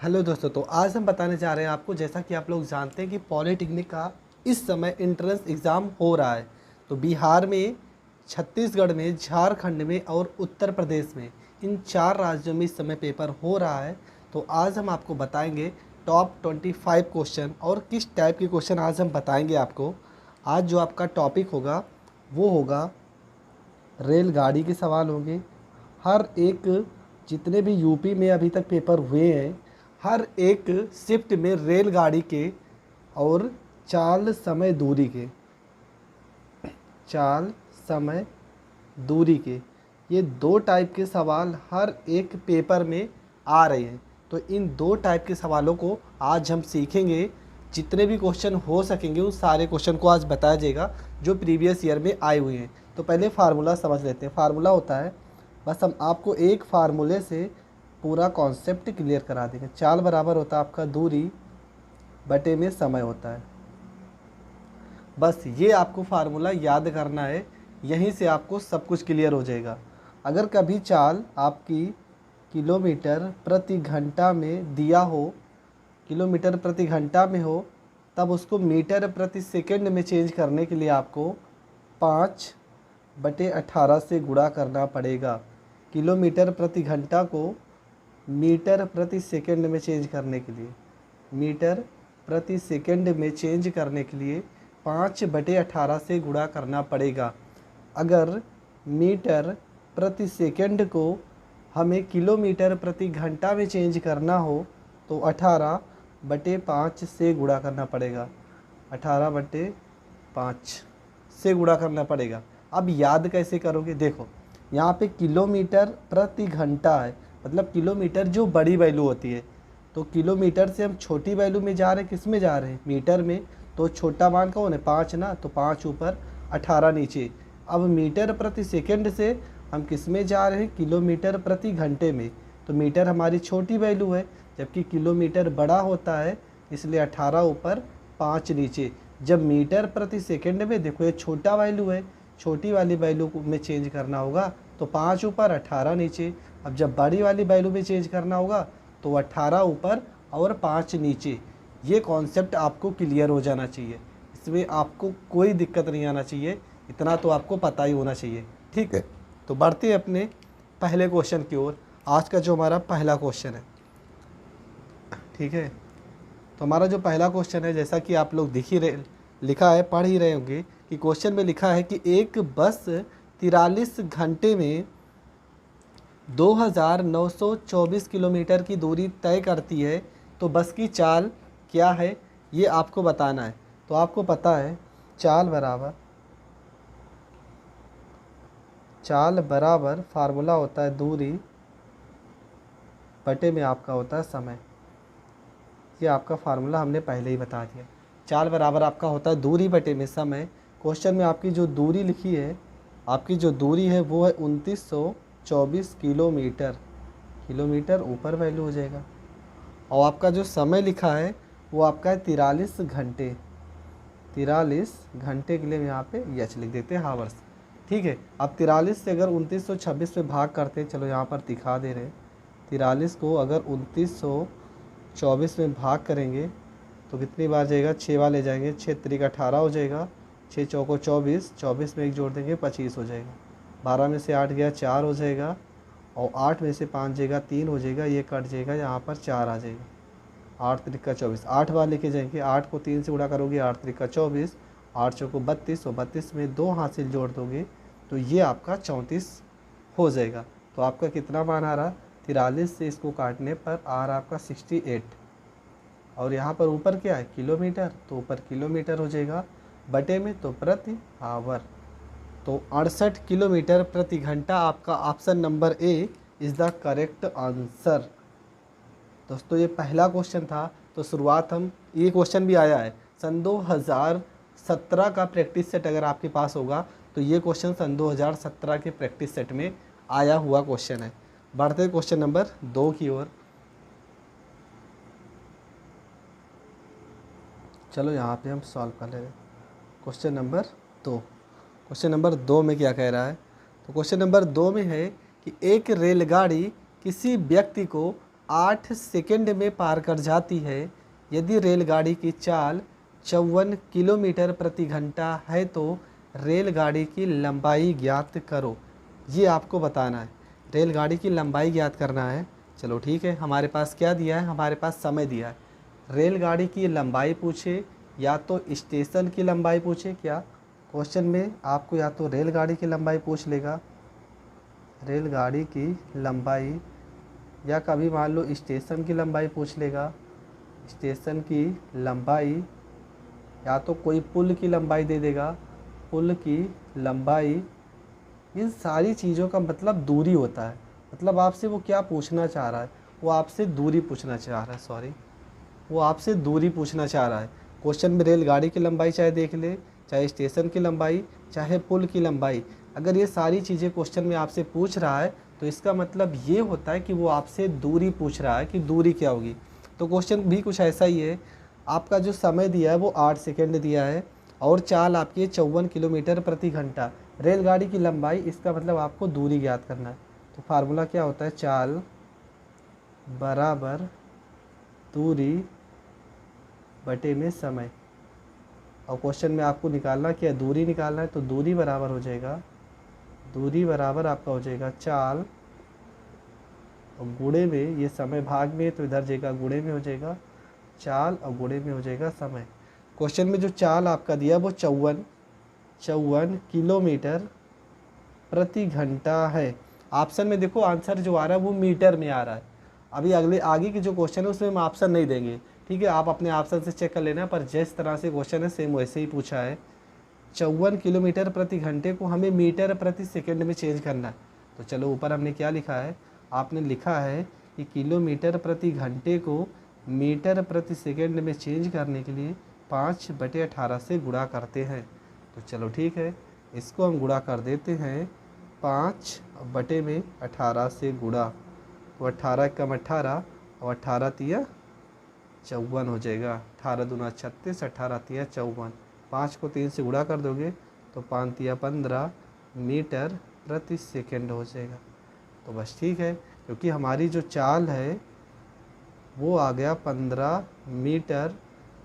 Hello दोस्तों, तो आज हम बताने जा रहे हैं आपको, जैसा कि आप लोग जानते हैं कि पॉलिटेक्निक का इस समय एंट्रेंस एग्ज़ाम हो रहा है। तो बिहार में, छत्तीसगढ़ में, झारखंड में और उत्तर प्रदेश में, इन 4 राज्यों में इस समय पेपर हो रहा है। तो आज हम आपको बताएंगे टॉप 25 क्वेश्चन, और किस टाइप के क्वेश्चन आज हम बताएंगे आपको। आज जो आपका टॉपिक होगा वो होगा रेलगाड़ी के सवाल होंगे। हर एक, जितने भी यूपी में अभी तक पेपर हुए हैं, हर एक शिफ्ट में रेलगाड़ी के और चाल समय दूरी के, चाल समय दूरी के, ये 2 टाइप के सवाल हर एक पेपर में आ रहे हैं। तो इन 2 टाइप के सवालों को आज हम सीखेंगे। जितने भी क्वेश्चन हो सकेंगे उस सारे क्वेश्चन को आज बताया जाएगा जो प्रीवियस ईयर में आए हुए हैं। तो पहले फार्मूला समझ लेते हैं। फार्मूला होता है, बस हम आपको एक फार्मूले से पूरा कॉन्सेप्ट क्लियर करा देंगे। चाल बराबर होता है आपका दूरी बटे में समय होता है। बस ये आपको फार्मूला याद करना है, यहीं से आपको सब कुछ क्लियर हो जाएगा। अगर कभी चाल आपकी किलोमीटर प्रति घंटा में दिया हो, किलोमीटर प्रति घंटा में हो, तब उसको मीटर प्रति सेकंड में चेंज करने के लिए आपको 5/18 से गुणा करना पड़ेगा। किलोमीटर प्रति घंटा को मीटर प्रति सेकंड में चेंज करने के लिए, मीटर प्रति सेकंड में चेंज करने के लिए 5/18 से गुणा करना पड़ेगा। अगर मीटर प्रति सेकंड को हमें किलोमीटर प्रति घंटा में चेंज करना हो तो 18/5 से गुणा करना पड़ेगा। 18/5 से गुणा करना पड़ेगा। अब याद कैसे करोगे? देखो, यहाँ पे किलोमीटर प्रति घंटा है, मतलब किलोमीटर जो बड़ी वैल्यू होती है। तो किलोमीटर से हम छोटी वैल्यू में जा रहे हैं, किस में जा रहे हैं? मीटर में। तो छोटा मान कौन है? 5 ना, तो 5 ऊपर 18 नीचे। अब मीटर प्रति सेकंड से हम किस में जा रहे हैं? किलोमीटर प्रति घंटे में। तो मीटर हमारी छोटी वैल्यू है, जबकि किलोमीटर बड़ा होता है, इसलिए 18 ऊपर 5 नीचे। जब मीटर प्रति सेकंड में, देखो ये छोटा वैल्यू है, छोटी वाली वैल्यू में चेंज करना होगा तो 5 ऊपर 18 नीचे। अब जब बड़ी वाली वैल्यू में चेंज करना होगा तो 18 ऊपर और 5 नीचे। ये कॉन्सेप्ट आपको क्लियर हो जाना चाहिए, इसमें आपको कोई दिक्कत नहीं आना चाहिए, इतना तो आपको पता ही होना चाहिए। ठीक है, तो बढ़ते हैं अपने पहले क्वेश्चन की ओर। आज का जो हमारा पहला क्वेश्चन है, ठीक है, तो हमारा जो पहला क्वेश्चन है, जैसा कि आप लोग दिख ही रहे, लिखा है, पढ़ ही रहे होंगे कि क्वेश्चन में लिखा है कि एक बस 43 घंटे में 2924 किलोमीटर की दूरी तय करती है, तो बस की चाल क्या है ये आपको बताना है। तो आपको पता है चाल बराबर फार्मूला होता है दूरी बटे में आपका होता है समय। ये आपका फार्मूला हमने पहले ही बता दिया। चाल बराबर आपका होता है दूरी बटे में समय। क्वेश्चन में आपकी जो दूरी लिखी है, आपकी जो दूरी है वो है 2924 किलोमीटर। किलोमीटर ऊपर वैल्यू हो जाएगा। और आपका जो समय लिखा है वो आपका है 43 घंटे। 43 घंटे के लिए हम यहाँ पे यच लिख देते हैं, हावर्स। ठीक है, अब 43 से अगर 2926 में भाग करते हैं, चलो यहाँ पर दिखा दे रहे हैं। 43 को अगर 2924 में भाग करेंगे तो कितनी बार जाएगा? 6 बार ले जाएंगे। 6 त्रिक 18 हो जाएगा, 6 चौको 24, 24 में 1 जोड़ देंगे 25 हो जाएगा। 12 में से 8 गया 4 हो जाएगा, और 8 में से 5 जाएगा 3 हो जाएगा, ये कट जाएगा, यहाँ पर 4 आ जाएगा। 8 त्रिक 24, 8 बार लेके जाएंगे। 8 को 3 से गुणा करोगे, 8 त्रिक 24, 8 चौको 32, और 32 में 2 हासिल जोड़ दोगे तो ये आपका 34 हो जाएगा। तो आपका कितना मान आ रहा? 43 से इसको काटने पर आ रहा आपका 68। और यहाँ पर ऊपर क्या है? किलोमीटर, तो ऊपर किलोमीटर हो जाएगा, बटे में तो प्रति आवर। तो 68 किलोमीटर प्रति घंटा आपका option number A is the correct answer. दोस्तों ये पहला क्वेश्चन था। तो शुरुआत हम, ये क्वेश्चन भी आया है सन 2017 का प्रैक्टिस सेट, अगर आपके पास होगा तो ये क्वेश्चन सन 2017 के प्रैक्टिस सेट में आया हुआ क्वेश्चन है। बढ़ते क्वेश्चन नंबर 2 की ओर। चलो यहाँ पे हम सॉल्व कर ले रहे हैं क्वेश्चन नंबर 2। क्वेश्चन नंबर 2 में क्या कह रहा है? तो क्वेश्चन नंबर 2 में है कि एक रेलगाड़ी किसी व्यक्ति को 8 सेकंड में पार कर जाती है। यदि रेलगाड़ी की चाल 54 किलोमीटर प्रति घंटा है तो रेलगाड़ी की लंबाई ज्ञात करो। ये आपको बताना है, रेलगाड़ी की लंबाई ज्ञात करना है। चलो ठीक है, हमारे पास क्या दिया है, हमारे पास समय दिया है। रेलगाड़ी की लंबाई पूछे या तो स्टेशन की लंबाई पूछे, क्या क्वेश्चन में आपको या तो रेलगाड़ी की लंबाई पूछ लेगा, रेलगाड़ी की लंबाई, या कभी मान लो स्टेशन की लंबाई पूछ लेगा, स्टेशन की लंबाई, या तो कोई पुल की लंबाई दे देगा, पुल की लंबाई। इन सारी चीज़ों का मतलब दूरी होता है। मतलब आपसे वो क्या पूछना चाह रहा है, वो आपसे दूरी पूछना चाह रहा है, सॉरी, वो आपसे दूरी पूछना चाह रहा है। क्वेश्चन में रेलगाड़ी की लंबाई चाहे देख ले, चाहे स्टेशन की लंबाई, चाहे पुल की लंबाई, अगर ये सारी चीज़ें क्वेश्चन में आपसे पूछ रहा है तो इसका मतलब ये होता है कि वो आपसे दूरी पूछ रहा है कि दूरी क्या होगी। तो क्वेश्चन भी कुछ ऐसा ही है। आपका जो समय दिया है वो 8 सेकेंड दिया है और चाल आपकी है 54 किलोमीटर प्रति घंटा। रेलगाड़ी की लंबाई, इसका मतलब आपको दूरी ज्ञात करना है। तो फार्मूला क्या होता है, चाल बराबर दूरी बटे में समय। और क्वेश्चन में आपको निकालना क्या है, दूरी निकालना है। तो दूरी बराबर हो जाएगा, दूरी बराबर आपका हो जाएगा चाल और गुणे में, ये समय भाग में तो इधर जाएगा गुणे में हो जाएगा चाल और गुणे में हो जाएगा समय। क्वेश्चन में जो चाल आपका दिया वो 54 किलोमीटर प्रति घंटा है। ऑप्शन में देखो आंसर जो आ रहा है वो मीटर में आ रहा है। अभी अगले आगे के जो क्वेश्चन है उसमें हम ऑप्शन नहीं देंगे, ठीक है, आप अपने ऑप्शन से चेक कर लेना। पर जिस तरह से क्वेश्चन है सेम वैसे ही पूछा है। 54 किलोमीटर प्रति घंटे को हमें मीटर प्रति सेकंड में चेंज करना है। तो चलो ऊपर हमने क्या लिखा है, आपने लिखा है कि किलोमीटर प्रति घंटे को मीटर प्रति सेकंड में चेंज करने के लिए 5/18 से गुणा करते हैं। तो चलो ठीक है, इसको हम गुणा कर देते हैं 5/18 से गुणा। तो 18 कम 18 और 18 तिया 54 हो जाएगा। 18 दूना 36, 18 तिया 54। 5 को 3 से गुणा कर दोगे तो 5 तिया 15 मीटर प्रति सेकंड हो जाएगा। तो बस ठीक है, क्योंकि हमारी जो चाल है वो आ गया 15 मीटर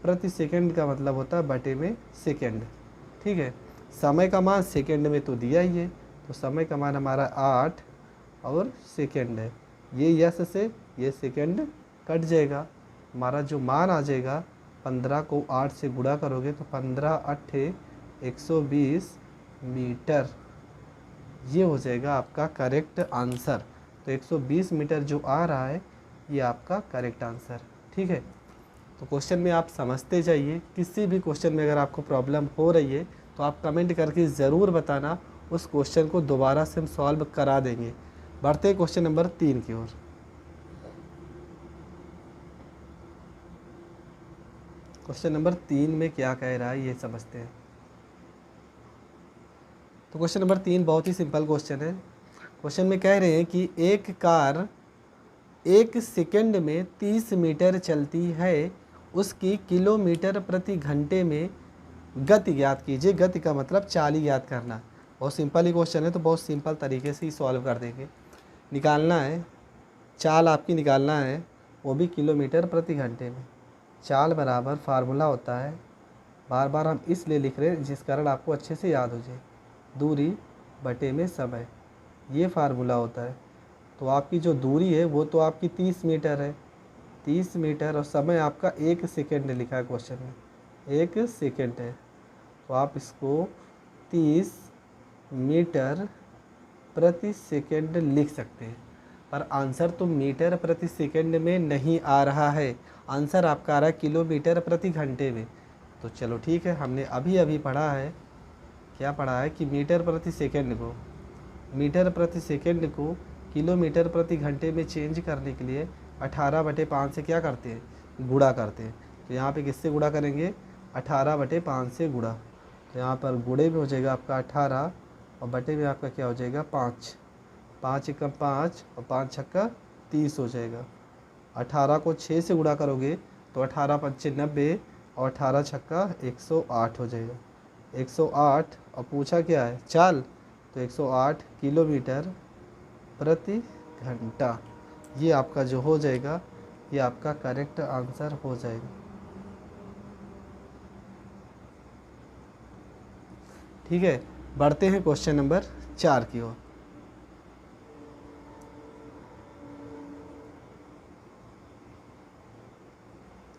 प्रति सेकंड, का मतलब होता है बटे में सेकंड, ठीक है। समय का मान सेकंड में तो दिया ही है, तो समय का मान हमारा 8 और सेकंड है। ये यस से ये सेकंड कट जाएगा, हमारा जो मान आ जाएगा 15 को 8 से गुणा करोगे तो 15 8 120 मीटर। ये हो जाएगा आपका करेक्ट आंसर। तो 120 मीटर जो आ रहा है ये आपका करेक्ट आंसर, ठीक है। तो क्वेश्चन में आप समझते जाइए। किसी भी क्वेश्चन में अगर आपको प्रॉब्लम हो रही है तो आप कमेंट करके ज़रूर बताना, उस क्वेश्चन को दोबारा से हम सॉल्व करा देंगे। बढ़ते हैं क्वेश्चन नंबर 3 की ओर। क्वेश्चन नंबर 3 में क्या कह रहा है ये समझते हैं। तो क्वेश्चन नंबर 3 बहुत ही सिंपल क्वेश्चन है। क्वेश्चन में कह रहे हैं कि एक कार 1 सेकंड में 30 मीटर चलती है, उसकी किलोमीटर प्रति घंटे में गति ज्ञात कीजिए। गति का मतलब चाल ज्ञात करना। बहुत सिंपल ही क्वेश्चन है, तो बहुत सिंपल तरीके से ही सॉल्व कर देंगे। निकालना है चाल, आपकी निकालना है वो भी किलोमीटर प्रति घंटे में। चाल बराबर फार्मूला होता है, बार बार हम इसलिए लिख रहे हैं जिस कारण आपको अच्छे से याद हो जाए, दूरी बटे में समय, ये फार्मूला होता है। तो आपकी जो दूरी है वो तो आपकी 30 मीटर है, 30 मीटर, और समय आपका 1 सेकेंड लिखा है क्वेश्चन में, 1 सेकेंड है। तो आप इसको 30 मीटर प्रति सेकेंड लिख सकते हैं, पर आंसर तो मीटर प्रति सेकेंड में नहीं आ रहा है, आंसर आपका आ रहा है किलोमीटर प्रति घंटे में। तो चलो ठीक है, हमने अभी अभी पढ़ा है, क्या पढ़ा है कि मीटर प्रति सेकेंड को किलोमीटर प्रति घंटे में चेंज करने के लिए 18/5 से क्या करते हैं, गुणा करते हैं। तो यहाँ पे किससे गुणा करेंगे, 18/5 से गुणा। तो यहाँ पर गुणे में हो जाएगा आपका 18 और बटे में आपका क्या हो जाएगा 5, 5 एकम 5 और 5 छक्का 30 हो जाएगा। 18 को 6 से गुणा करोगे तो 18 पंचे 90 और 18 छक्का 108 हो जाएगा, 108। और पूछा क्या है, चाल, तो 108 किलोमीटर प्रति घंटा। ये आपका जो हो जाएगा, ये आपका करेक्ट आंसर हो जाएगा। ठीक है, बढ़ते हैं क्वेश्चन नंबर 4 की ओर।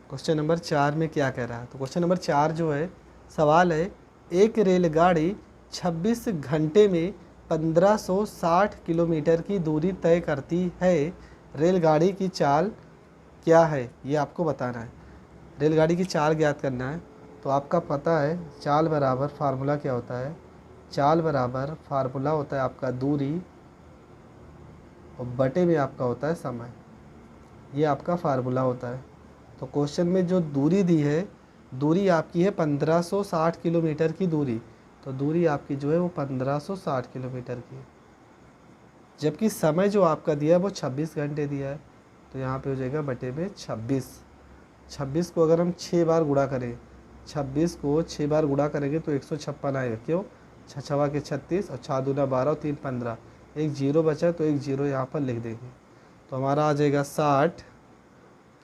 क्वेश्चन नंबर 4 में क्या कह रहा है? तो क्वेश्चन नंबर 4 जो है, सवाल है, एक रेलगाड़ी 26 घंटे में 1560 किलोमीटर की दूरी तय करती है। रेलगाड़ी की चाल क्या है? ये आपको बताना है। रेलगाड़ी की चाल ज्ञात करना है। तो आपका पता है चाल बराबर फार्मूला क्या होता है? चाल बराबर फार्मूला होता है आपका दूरी और बटे में आपका होता है समय। ये आपका फार्मूला होता है। तो क्वेश्चन में जो दूरी दी है, दूरी आपकी है 1560 किलोमीटर की दूरी। तो दूरी आपकी जो है वो 1560 किलोमीटर की है, जबकि समय जो आपका दिया है वो 26 घंटे दिया है। तो यहाँ पे हो जाएगा बटे में 26। 26 को अगर हम 6 बार गुणा करें, 26 को 6 बार गुणा करेंगे तो 156 आएगा। क्यों? 6 छवा के 36 और 4 दूना 12 और 3 15, एक जीरो बचा तो एक जीरो यहाँ पर लिख देंगे। तो हमारा आ जाएगा 60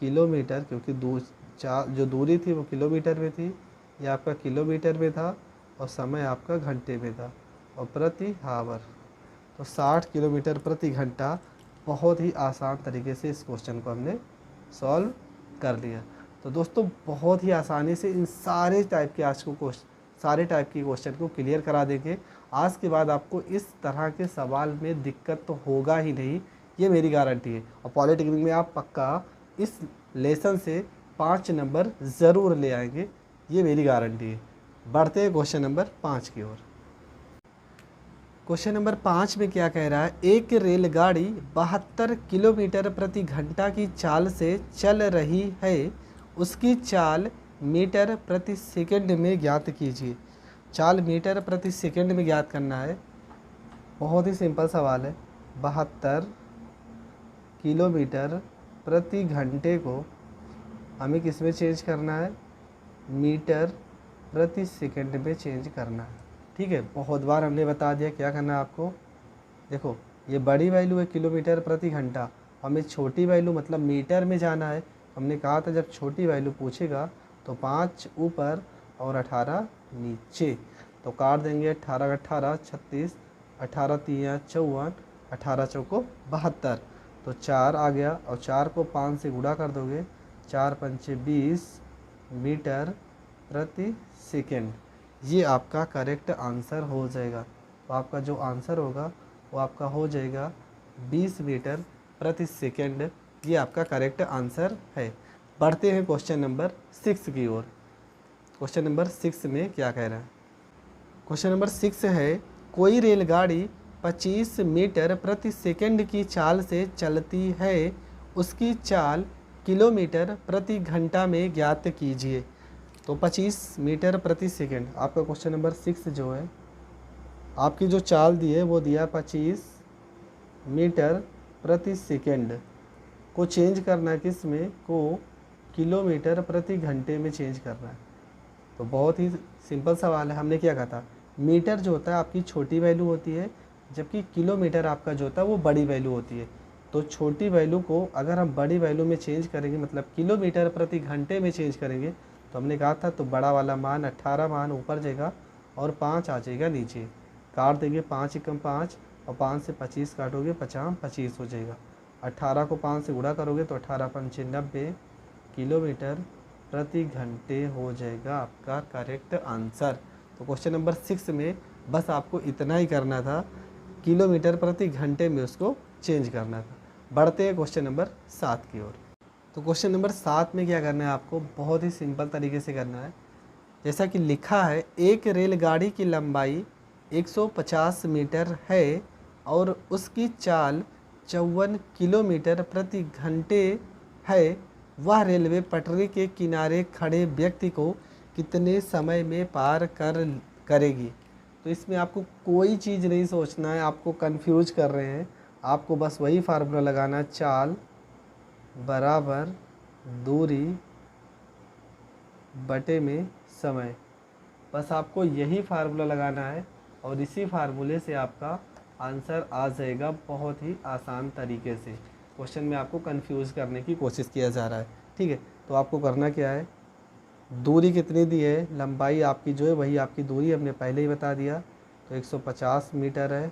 किलोमीटर, क्योंकि जो दूरी थी वो किलोमीटर में थी, ये आपका किलोमीटर में था और समय आपका घंटे में था और प्रति हावर। तो 60 किलोमीटर प्रति घंटा। बहुत ही आसान तरीके से इस क्वेश्चन को हमने सॉल्व कर लिया। तो दोस्तों बहुत ही आसानी से इन सारे टाइप के आज को सारे टाइप की क्वेश्चन को क्लियर करा देंगे। आज के बाद आपको इस तरह के सवाल में दिक्कत तो होगा ही नहीं, ये मेरी गारंटी है। और पॉलिटेक्निक में आप पक्का इस लेसन से 5 नंबर ज़रूर ले आएंगे, ये मेरी गारंटी है। बढ़ते हैं क्वेश्चन नंबर 5 की ओर। क्वेश्चन नंबर 5 में क्या कह रहा है? एक रेलगाड़ी 72 किलोमीटर प्रति घंटा की चाल से चल रही है, उसकी चाल मीटर प्रति सेकंड में ज्ञात कीजिए। चाल मीटर प्रति सेकंड में ज्ञात करना है। बहुत ही सिंपल सवाल है। 72 किलोमीटर प्रति घंटे को हमें किस में चेंज करना है? मीटर प्रति सेकंड में चेंज करना है। ठीक है, बहुत बार हमने बता दिया क्या करना है आपको। देखो ये बड़ी वैल्यू है किलोमीटर प्रति घंटा, हमें छोटी वैल्यू मतलब मीटर में जाना है। हमने कहा था जब छोटी वैल्यू पूछेगा तो 5 ऊपर और 18 नीचे। तो काट देंगे 18 18 36, 18 3 54, 18 चौको 72। तो 4 आ गया और 4 को 5 से गुणा कर दोगे, 4 पंचे 20 मीटर प्रति सेकेंड। ये आपका करेक्ट आंसर हो जाएगा। तो आपका जो आंसर होगा वो आपका हो जाएगा 20 मीटर प्रति सेकेंड। ये आपका करेक्ट आंसर है। बढ़ते हैं क्वेश्चन नंबर 6 की ओर। क्वेश्चन नंबर 6 में क्या कह रहा है? क्वेश्चन नंबर 6 है, कोई रेलगाड़ी 25 मीटर प्रति सेकंड की चाल से चलती है, उसकी चाल किलोमीटर प्रति घंटा में ज्ञात कीजिए। तो 25 मीटर प्रति सेकंड आपका क्वेश्चन नंबर 6 जो है, आपकी जो चाल दी है वो दिया 25 मीटर प्रति सेकंड को चेंज करना है किस में? को किलोमीटर प्रति घंटे में चेंज करना है। तो बहुत ही सिंपल सवाल है। हमने क्या कहा था? मीटर जो होता है आपकी छोटी वैल्यू होती है, जबकि किलोमीटर आपका जो होता है वो बड़ी वैल्यू होती है। तो छोटी वैल्यू को अगर हम बड़ी वैल्यू में चेंज करेंगे, मतलब किलोमीटर प्रति घंटे में चेंज करेंगे, तो हमने कहा था तो बड़ा वाला मान 18 मान ऊपर जाएगा और 5 आ जाएगा नीचे। काट देंगे 5 एकम 5 और 5 से 25 काटोगे 50 25 हो जाएगा। 18 को 5 से गुणा करोगे तो 18 पंचे 90 किलोमीटर प्रति घंटे हो जाएगा आपका करेक्ट आंसर। तो क्वेश्चन नंबर 6 में बस आपको इतना ही करना था, किलोमीटर प्रति घंटे में उसको चेंज करना था। बढ़ते हैं क्वेश्चन नंबर 7 की ओर। तो क्वेश्चन नंबर 7 में क्या करना है आपको? बहुत ही सिंपल तरीके से करना है। जैसा कि लिखा है, एक रेलगाड़ी की लंबाई 150 मीटर है और उसकी चाल 54 किलोमीटर प्रति घंटे है। वह रेलवे पटरी के किनारे खड़े व्यक्ति को कितने समय में पार करेगी? तो इसमें आपको कोई चीज़ नहीं सोचना है, आपको कंफ्यूज कर रहे हैं। आपको बस वही फार्मूला लगाना है, चाल बराबर दूरी बटे में समय। बस आपको यही फार्मूला लगाना है और इसी फार्मूले से आपका आंसर आ जाएगा बहुत ही आसान तरीके से। क्वेश्चन में आपको कंफ्यूज करने की कोशिश किया जा रहा है। ठीक है, तो आपको करना क्या है, दूरी कितनी दी है, लंबाई आपकी जो है वही आपकी दूरी हमने पहले ही बता दिया, तो 150 मीटर है।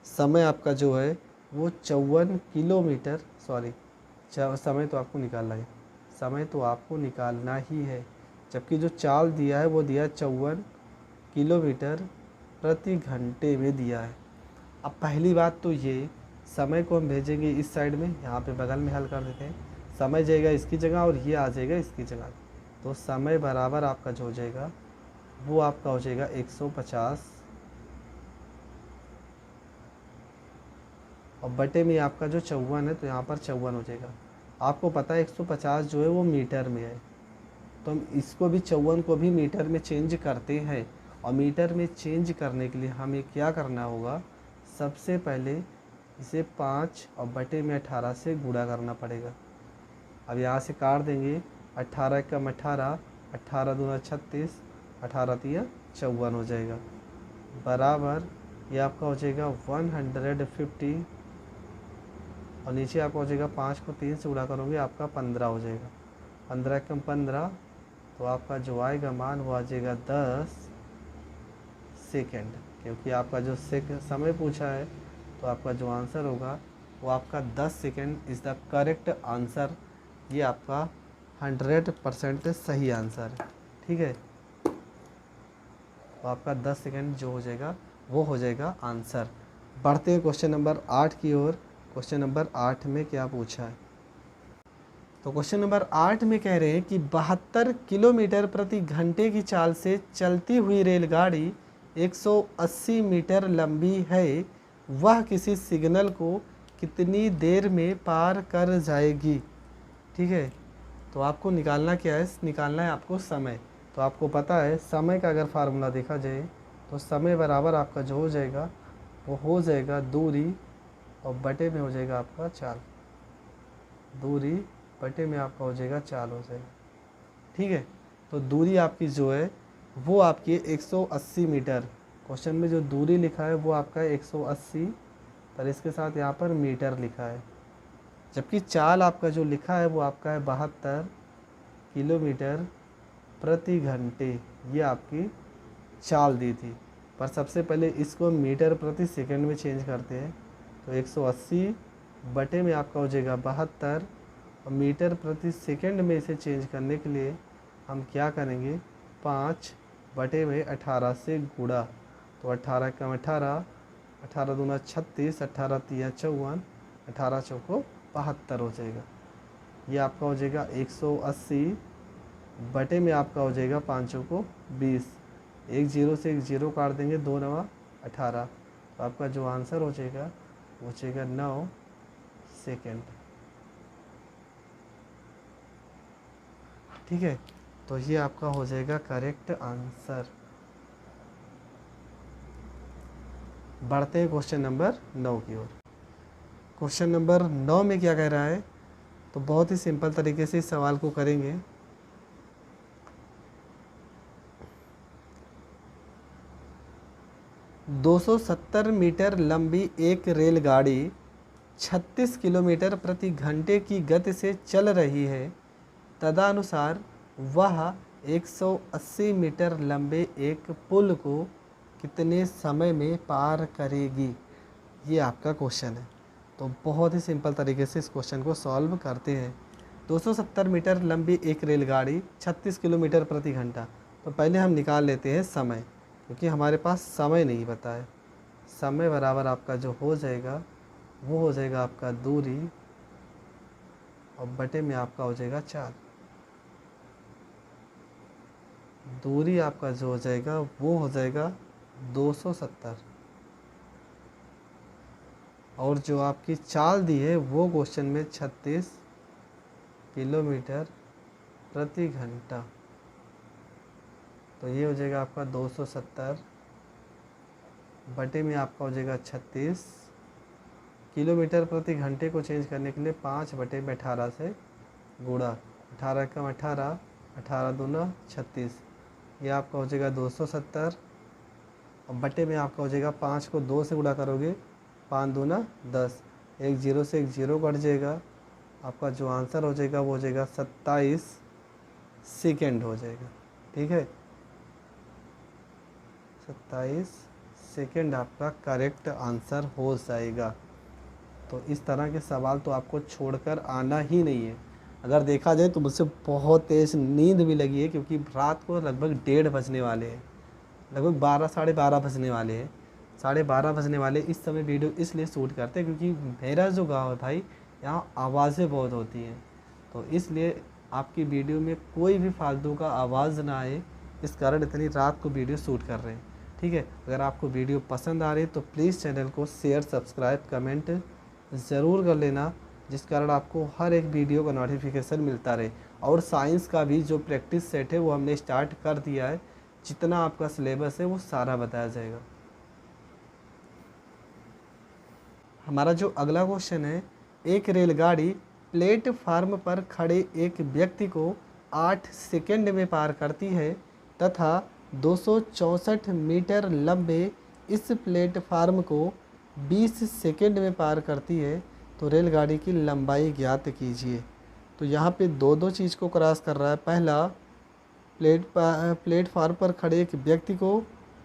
समय आपका जो है वो 54 किलोमीटर, सॉरी समय तो आपको निकालना है, समय तो आपको निकालना ही है, जबकि जो चाल दिया है वो दिया 54 किलोमीटर प्रति घंटे में दिया है। अब पहली बात तो ये, समय को हम भेजेंगे इस साइड में, यहाँ पे बगल में हल कर देते हैं, समय जाएगा इसकी जगह और ये आ जाएगा इसकी जगह, तो समय बराबर आपका जो हो जाएगा वो आपका हो जाएगा 150 और बटे में आपका जो 54 है तो यहाँ पर 54 हो जाएगा। आपको पता है 150 जो है वो मीटर में है, तो हम इसको भी 54 को भी मीटर में चेंज करते हैं। और मीटर में चेंज करने के लिए हमें क्या करना होगा, सबसे पहले इसे 5 और बटे में 18 से गुणा करना पड़ेगा। अब यहाँ से काट देंगे, 18 कम 18, 18 दूना 36, 18 तिया 54 हो जाएगा, बराबर ये आपका हो जाएगा 150 और नीचे आपका हो जाएगा 5 को 3 से गुणा करोगे आपका 15 हो जाएगा, 15 कम 15, तो आपका जो आएगा मान वो आ जाएगा 10 सेकेंड, क्योंकि आपका जो समय पूछा है तो आपका जो आंसर होगा वो आपका 10 second is the correct answer. ये आपका 100% सही आंसर है। ठीक है, तो आपका 10 सेकेंड जो हो जाएगा वो हो जाएगा आंसर। बढ़ते हैं क्वेश्चन नंबर 8 की ओर। क्वेश्चन नंबर 8 में क्या पूछा है, तो क्वेश्चन नंबर 8 में कह रहे हैं कि 72 किलोमीटर प्रति घंटे की चाल से चलती हुई रेलगाड़ी 180 मीटर लंबी है, वह किसी सिग्नल को कितनी देर में पार कर जाएगी। ठीक है, तो आपको निकालना क्या है, निकालना है आपको समय। तो आपको पता है समय का अगर फार्मूला देखा जाए तो समय बराबर आपका जो हो जाएगा वो हो जाएगा दूरी और बटे में हो जाएगा आपका चाल, दूरी बटे में आपका हो जाएगा चाल हो जाएगा। ठीक है, तो दूरी आपकी जो है वो आपकी 180 मीटर, क्वेश्चन में जो दूरी लिखा है वो आपका 180, पर इसके साथ यहाँ पर मीटर लिखा है, जबकि चाल आपका जो लिखा है वो आपका है 72 किलोमीटर प्रति घंटे। ये आपकी चाल दी थी, पर सबसे पहले इसको मीटर प्रति सेकंड में चेंज करते हैं, तो 180 बटे में आपका हो जाएगा 72 और मीटर प्रति सेकंड में इसे चेंज करने के लिए हम क्या करेंगे, 5 बटे में 18 से गुणा, तो 18 कम 18, 18 दूना 36, 18 तिया 54, 18 चौको 72 हो जाएगा। ये आपका हो जाएगा 180 बटे में आपका हो जाएगा 5 को 20, एक जीरो से एक जीरो काट देंगे, 2 नवा 18, तो आपका जो आंसर हो जाएगा वो हो जाएगा 9 सेकेंड। ठीक है, तो ये आपका हो जाएगा करेक्ट आंसर। बढ़ते हैं क्वेश्चन नंबर 9 की ओर। क्वेश्चन नंबर 9 में क्या कह रहा है, तो बहुत ही सिंपल तरीके से इस सवाल को करेंगे। ...270 मीटर लंबी एक रेलगाड़ी 36 किलोमीटर प्रति घंटे की गति से चल रही है, तदनुसार वह 180 मीटर लंबे एक पुल को कितने समय में पार करेगी। ये आपका क्वेश्चन है, तो बहुत ही सिंपल तरीके से इस क्वेश्चन को सॉल्व करते हैं। 270 मीटर लंबी एक रेलगाड़ी 36 किलोमीटर प्रति घंटा, तो पहले हम निकाल लेते हैं समय, क्योंकि हमारे पास समय नहीं पता है। समय बराबर आपका जो हो जाएगा वो हो जाएगा आपका दूरी और बटे में आपका हो जाएगा चाल, दूरी आपका जो हो जाएगा वो हो जाएगा 270 और जो आपकी चाल दी है वो क्वेश्चन में 36 किलोमीटर प्रति घंटा, तो ये हो जाएगा आपका 270 बटे में आपका हो जाएगा 36, किलोमीटर प्रति घंटे को चेंज करने के लिए 5 बटे में 18 से गुणा, 18 कम 18, 18 दूना 36, ये आपका हो जाएगा 270 और बटे में आपका हो जाएगा 5 को 2 से गुणा करोगे 5 दूना 10, एक जीरो से एक जीरो कट जाएगा, आपका जो आंसर हो जाएगा वो हो जाएगा 27 सेकेंड हो जाएगा। ठीक है, 27 सेकेंड आपका करेक्ट आंसर हो जाएगा। तो इस तरह के सवाल तो आपको छोड़कर आना ही नहीं है। अगर देखा जाए तो मुझसे बहुत तेज़ नींद भी लगी है, क्योंकि रात को लगभग 1:30 बजने वाले हैं, लगभग 12 साढ़े 12 बजने वाले हैं, साढ़े 12 बजने वाले। इस समय वीडियो इसलिए शूट करते हैं क्योंकि मेरा जो गांव है भाई, यहाँ आवाज़ें बहुत होती हैं, तो इसलिए आपकी वीडियो में कोई भी फालतू का आवाज़ ना आए, इस कारण इतनी रात को वीडियो शूट कर रहे हैं। ठीक है, अगर आपको वीडियो पसंद आ रही है तो प्लीज़ चैनल को शेयर, सब्सक्राइब, कमेंट ज़रूर कर लेना, जिस कारण आपको हर एक वीडियो का नोटिफिकेशन मिलता रहे। और साइंस का भी जो प्रैक्टिस सेट है वो हमने स्टार्ट कर दिया है, जितना आपका सिलेबस है वो सारा बताया जाएगा। हमारा जो अगला क्वेश्चन है, एक रेलगाड़ी प्लेटफार्म पर खड़े एक व्यक्ति को 8 सेकंड में पार करती है तथा 264 मीटर लंबे इस प्लेटफार्म को 20 सेकंड में पार करती है, तो रेलगाड़ी की लंबाई ज्ञात कीजिए। तो यहाँ पे दो चीज़ को क्रॉस कर रहा है। पहला प्लेटफार्म पर खड़े एक व्यक्ति को,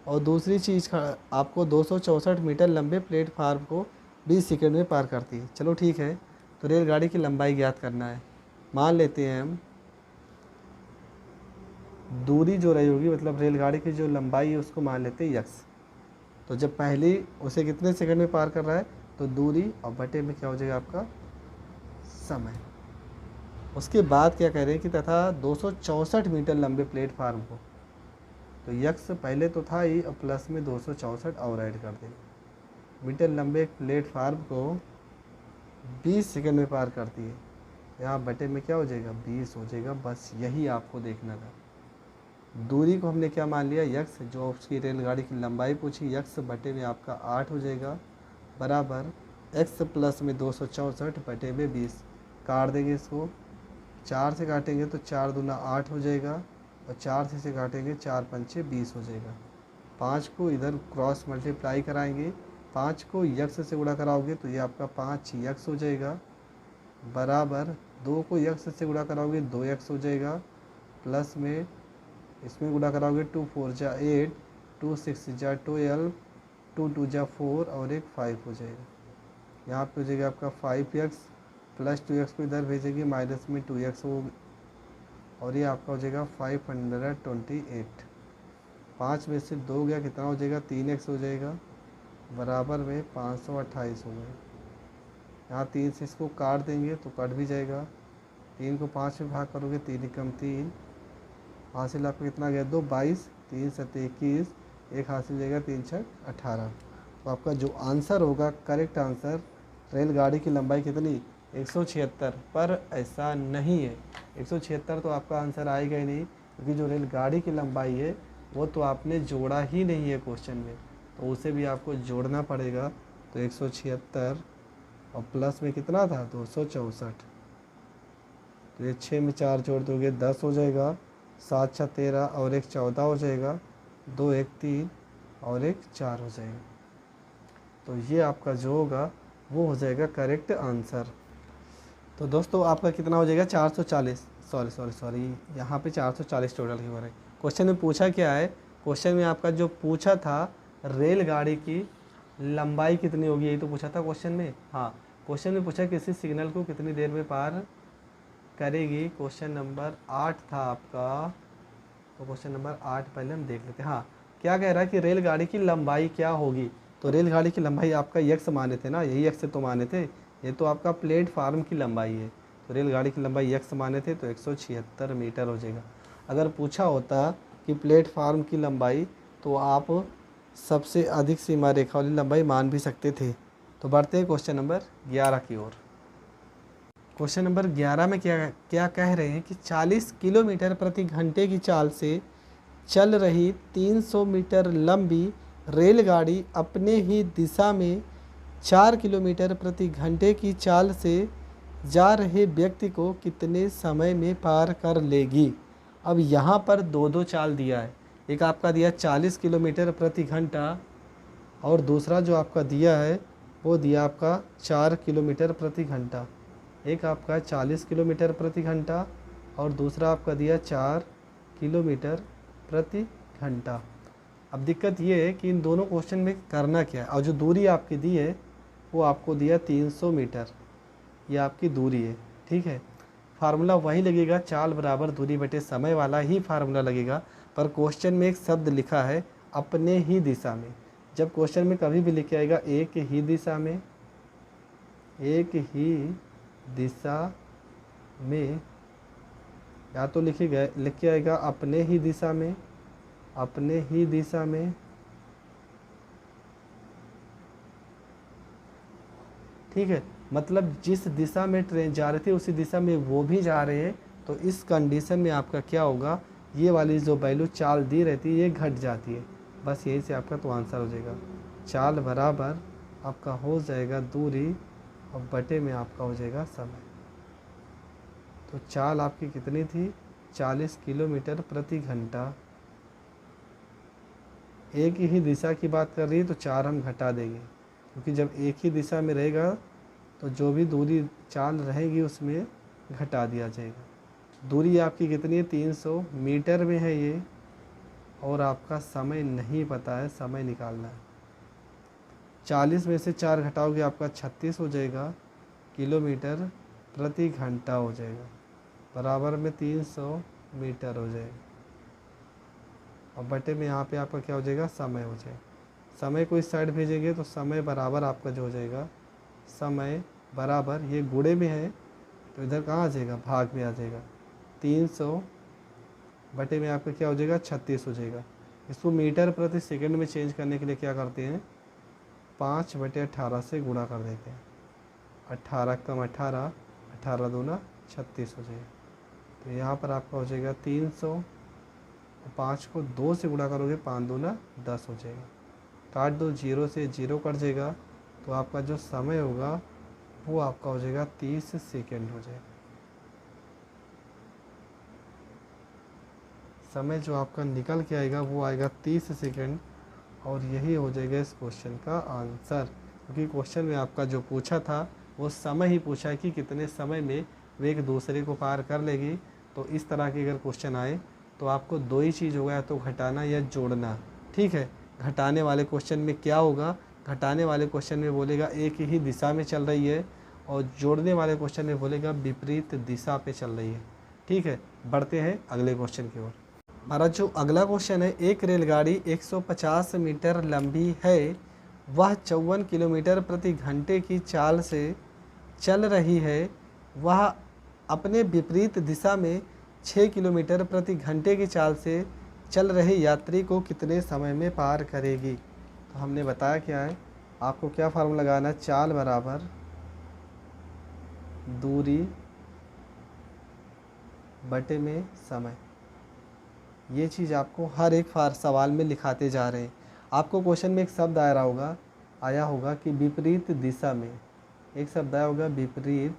और दूसरी चीज़ आपको 264 मीटर लंबे प्लेटफार्म को 20 सेकंड में पार करती है। चलो ठीक है, तो रेलगाड़ी की लंबाई ज्ञात करना है। मान लेते हैं हम दूरी जो रही होगी, मतलब रेलगाड़ी की जो लंबाई है उसको मान लेते हैं यक्स। तो जब पहली उसे कितने सेकंड में पार कर रहा है, तो दूरी और बटे में क्या हो जाएगा आपका समय। उसके बाद क्या कह रहे हैं कि तथा 264 मीटर लंबे प्लेटफार्म को, तो यक्स पहले तो था ही, और प्लस में 264 और ऐड कर देंगे। मीटर लंबे प्लेटफार्म को 20 सेकंड में पार करती है, यहाँ बटे में क्या हो जाएगा 20 हो जाएगा। बस यही आपको देखना था। दूरी को हमने क्या मान लिया यक्स, जो उसकी रेलगाड़ी की लंबाई पूछी, यक्स बटे में आपका 8 हो जाएगा, बराबर एक्स प्लस में 264 बटे में 20। काट देंगे इसको, 4 से काटेंगे तो 4 दूना 8 हो जाएगा, और 4 से काटेंगे 4 पंचे 20 हो जाएगा। 5 को इधर क्रॉस मल्टीप्लाई कराएंगे, 5 को यक्स से गुणा कराओगे तो ये आपका 5 यक्स हो जाएगा, बराबर 2 को यक्स से गुणा कराओगे 2 यक्स हो जाएगा, प्लस में इसमें गुणा कराओगे 2 4 जा 8, 2 6 जा 12, 2 2 जा 4 और एक 5 हो जाएगा। यहाँ पे हो जाएगा आपका 5x प्लस 2x को इधर भेजेंगे, माइनस में 2x हो, और ये आपका हो जाएगा 528। 5 में से 2 गया, कितना हो जाएगा 3x हो जाएगा, बराबर में 528 हो गए। यहाँ 3 से इसको काट देंगे तो कट भी जाएगा। 3 को 5 में भाग करोगे 3 कम 3, हासिल आपको कितना गया 2 22, 3 7 21, एक हासिल जाएगा 3 6 18। तो आपका जो आंसर होगा करेक्ट आंसर, रेलगाड़ी की लंबाई कितनी 176, पर ऐसा नहीं है। 176 तो आपका आंसर आएगा ही नहीं, क्योंकि जो रेलगाड़ी की लंबाई है वो तो आपने जोड़ा ही नहीं है क्वेश्चन में, तो उसे भी आपको जोड़ना पड़ेगा। तो 176 और प्लस में कितना था 264, तो ये 6 में 4 जोड़ दोगे 10 हो जाएगा, 7 6 13 और एक 14 हो जाएगा, 2 1 3 और एक 4 हो जाएगा। तो ये आपका जो होगा वो हो जाएगा करेक्ट आंसर। तो दोस्तों आपका कितना हो जाएगा 440, सॉरी यहाँ पे 440 टोटल की बार है। क्वेश्चन में पूछा क्या है, क्वेश्चन में आपका जो पूछा था रेलगाड़ी की लंबाई कितनी होगी, यही तो पूछा था क्वेश्चन में। हाँ, क्वेश्चन में पूछा किसी सिग्नल को कितनी देर में पार करेगी, क्वेश्चन नंबर 8 था आपका। तो क्वेश्चन नंबर 8 पहले हम देख लेते हैं। हाँ, क्या कह रहा है कि रेलगाड़ी की लंबाई क्या होगी। तो रेलगाड़ी की लंबाई आपका यक्स माने थे ना, यही यक्स तो माने थे, ये तो आपका प्लेटफार्म की लंबाई है। तो रेलगाड़ी की लंबाई यक्स माने थे तो 176 मीटर हो जाएगा। अगर पूछा होता कि प्लेटफार्म की लंबाई, तो आप सबसे अधिक सीमा रेखा वाली लंबाई मान भी सकते थे। तो बढ़ते हैं क्वेश्चन नंबर 11 की ओर। क्वेश्चन नंबर 11 में क्या कह रहे हैं कि 40 किलोमीटर प्रति घंटे की चाल से चल रही 300 मीटर लंबी रेलगाड़ी अपने ही दिशा में 4 किलोमीटर प्रति घंटे की चाल से जा रहे व्यक्ति को कितने समय में पार कर लेगी। अब यहाँ पर दो चाल दिया है, एक आपका दिया 40 किलोमीटर प्रति घंटा, और दूसरा जो आपका दिया है वो दिया आपका 4 किलोमीटर प्रति घंटा। एक आपका 40 किलोमीटर प्रति घंटा और दूसरा आपका दिया 4 किलोमीटर प्रति घंटा। अब दिक्कत ये है कि इन दोनों क्वेश्चन में करना क्या है, और जो दूरी आपकी दी है वो आपको दिया 300 मीटर, ये आपकी दूरी है। ठीक है, फार्मूला वही लगेगा, चाल बराबर दूरी बटे समय वाला ही फार्मूला लगेगा, पर क्वेश्चन में एक शब्द लिखा है अपने ही दिशा में। जब क्वेश्चन में कभी भी लिख आएगा एक ही दिशा में, एक ही दिशा में, या तो लिख के आएगा अपने ही दिशा में, अपने ही दिशा में। ठीक है, मतलब जिस दिशा में ट्रेन जा रही थी उसी दिशा में वो भी जा रहे हैं, तो इस कंडीशन में आपका क्या होगा, ये वाली जो वैल्यू चाल दी रहती है ये घट जाती है। बस यही से आपका तो आंसर हो जाएगा, चाल बराबर आपका हो जाएगा दूरी और बटे में आपका हो जाएगा समय। तो चाल आपकी कितनी थी, 40 किलोमीटर प्रति घंटा। एक ही दिशा की बात कर रही है तो 4 हम घटा देंगे, क्योंकि जब एक ही दिशा में रहेगा तो जो भी दूरी चाल रहेगी उसमें घटा दिया जाएगा। दूरी आपकी कितनी है, 300 मीटर में है ये, और आपका समय नहीं पता है, समय निकालना है। 40 में से 4 घटाओगे आपका 36 हो जाएगा किलोमीटर प्रति घंटा हो जाएगा, बराबर में 300 मीटर हो जाएगा, और बटे में यहाँ पे आपका क्या हो जाएगा, समय हो जाएगा। समय को इस साइड भेजेंगे तो समय बराबर आपका जो हो जाएगा, समय बराबर, ये गुणे में है तो इधर कहाँ आ जाएगा, भाग में आ जाएगा। 300 बटे में आपका क्या हो जाएगा, 36 हो जाएगा। इसको मीटर प्रति सेकंड में चेंज करने के लिए क्या करते हैं, 5/18 से गुणा कर देते हैं। 18 कम 18, 18 दूना 36 हो जाएगा। तो यहाँ पर आपका हो जाएगा 300, 5 को 2 से गुणा करोगे 5 दूना 10 हो जाएगा। काट दो, 0 से 0 कट जाएगा, तो आपका जो समय होगा वो आपका हो जाएगा 30 सेकेंड हो जाएगा। समय जो आपका निकल के आएगा वो आएगा 30 सेकेंड, और यही हो जाएगा इस क्वेश्चन का आंसर। क्योंकि क्वेश्चन में आपका जो पूछा था वो समय ही पूछा है कि कितने समय में वे एक दूसरे को पार कर लेगी। तो इस तरह के अगर क्वेश्चन आए तो आपको दो ही चीज़ होगा, या तो घटाना या जोड़ना। ठीक है, घटाने वाले क्वेश्चन में क्या होगा, घटाने वाले क्वेश्चन में बोलेगा एक ही दिशा में चल रही है, और जोड़ने वाले क्वेश्चन में बोलेगा विपरीत दिशा पे चल रही है। ठीक है, बढ़ते हैं अगले क्वेश्चन की ओर। हमारा जो अगला क्वेश्चन है, एक रेलगाड़ी 150 मीटर लंबी है, वह 54 किलोमीटर प्रति घंटे की चाल से चल रही है, वह अपने विपरीत दिशा में 6 किलोमीटर प्रति घंटे की चाल से चल रहे यात्री को कितने समय में पार करेगी। तो हमने बताया क्या है, आपको क्या फार्मूला लगाना है, चाल बराबर दूरी बटे में समय। ये चीज़ आपको हर एक सवाल में लिखाते जा रहे हैं। आपको क्वेश्चन में एक शब्द आया होगा कि विपरीत दिशा में, एक शब्द आया होगा विपरीत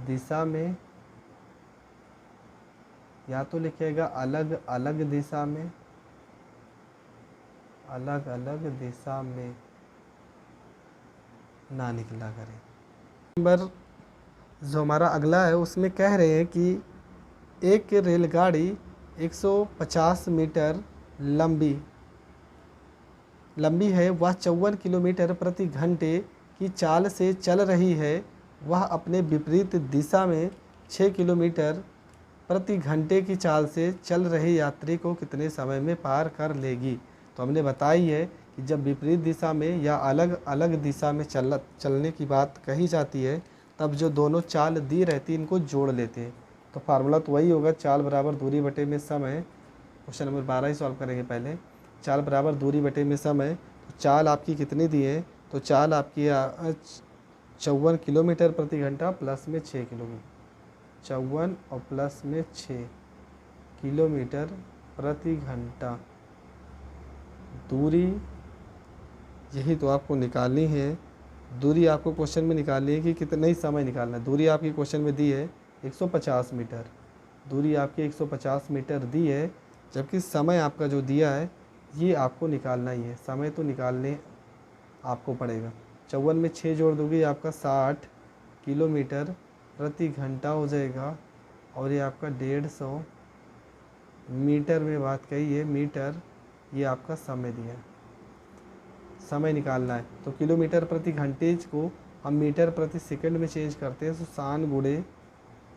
दिशा में, या तो लिखिएगा अलग अलग दिशा में, अलग अलग दिशा में ना निकला करें। नंबर जो हमारा अगला है उसमें कह रहे हैं कि एक रेलगाड़ी 150 मीटर लंबी है, वह 54 किलोमीटर प्रति घंटे की चाल से चल रही है, वह अपने विपरीत दिशा में 6 किलोमीटर प्रति घंटे की चाल से चल रहे यात्री को कितने समय में पार कर लेगी। तो हमने बताई है कि जब विपरीत दिशा में या अलग अलग दिशा में चलने की बात कही जाती है, तब जो दोनों चाल दी रहती है इनको जोड़ लेते हैं। तो फार्मूला तो वही होगा, चाल बराबर दूरी बटे में समय। क्वेश्चन नंबर 12 ही सॉल्व करेंगे पहले। चाल बराबर दूरी बटे में समय, तो चाल आपकी कितनी दी है, तो चाल आपकी 54 किलोमीटर प्रति घंटा प्लस में 6 किलोमीटर, 54 और प्लस में 6 किलोमीटर प्रति घंटा। दूरी यही तो आपको निकालनी है, दूरी आपको क्वेश्चन में निकालनी है कि कितना ही समय निकालना है। दूरी आपकी क्वेश्चन में दी है 150 मीटर, दूरी आपकी 150 मीटर दी है, जबकि समय आपका जो दिया है ये आपको निकालना ही है। समय तो आपको पड़ेगा। 54 में 6 जोड़ दोगे आपका 60 किलोमीटर प्रति घंटा हो जाएगा। और ये आपका 150 मीटर में बात कही है, मीटर ये आपका समय दिया है, समय निकालना है। तो किलोमीटर प्रति घंटे को हम मीटर प्रति सेकंड में चेंज करते हैं, तो 60 गुणे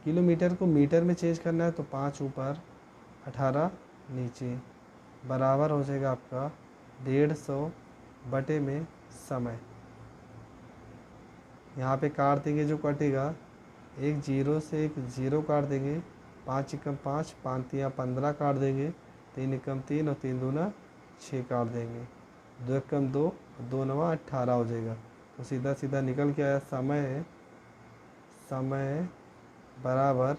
किलोमीटर को मीटर में चेंज करना है, तो 5 ऊपर 18 नीचे बराबर हो जाएगा आपका 150 बटे में समय। यहाँ पे काट देंगे, जो कटेगा एक जीरो से एक जीरो काट देंगे, 5 एकम 5, 5 तिया 15 काट देंगे, 3 एकम 3 और 3 दूना 6 काट देंगे, 2 एकम 2, 2 नवा 18 हो जाएगा। तो सीधा सीधा निकल के आया समय बराबर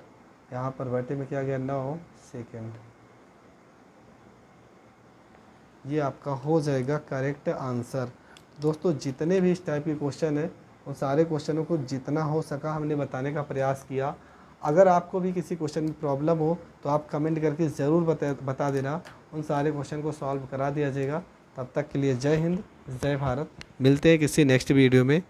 यहाँ पर बटे में क्या गया 9 सेकेंड। ये आपका हो जाएगा करेक्ट आंसर। दोस्तों जितने भी इस टाइप के क्वेश्चन है उन सारे क्वेश्चनों को जितना हो सका हमने बताने का प्रयास किया। अगर आपको भी किसी क्वेश्चन में प्रॉब्लम हो तो आप कमेंट करके ज़रूर बता देना, उन सारे क्वेश्चन को सॉल्व करा दिया जाएगा। तब तक के लिए जय हिंद, जय भारत। मिलते हैं किसी नेक्स्ट वीडियो में।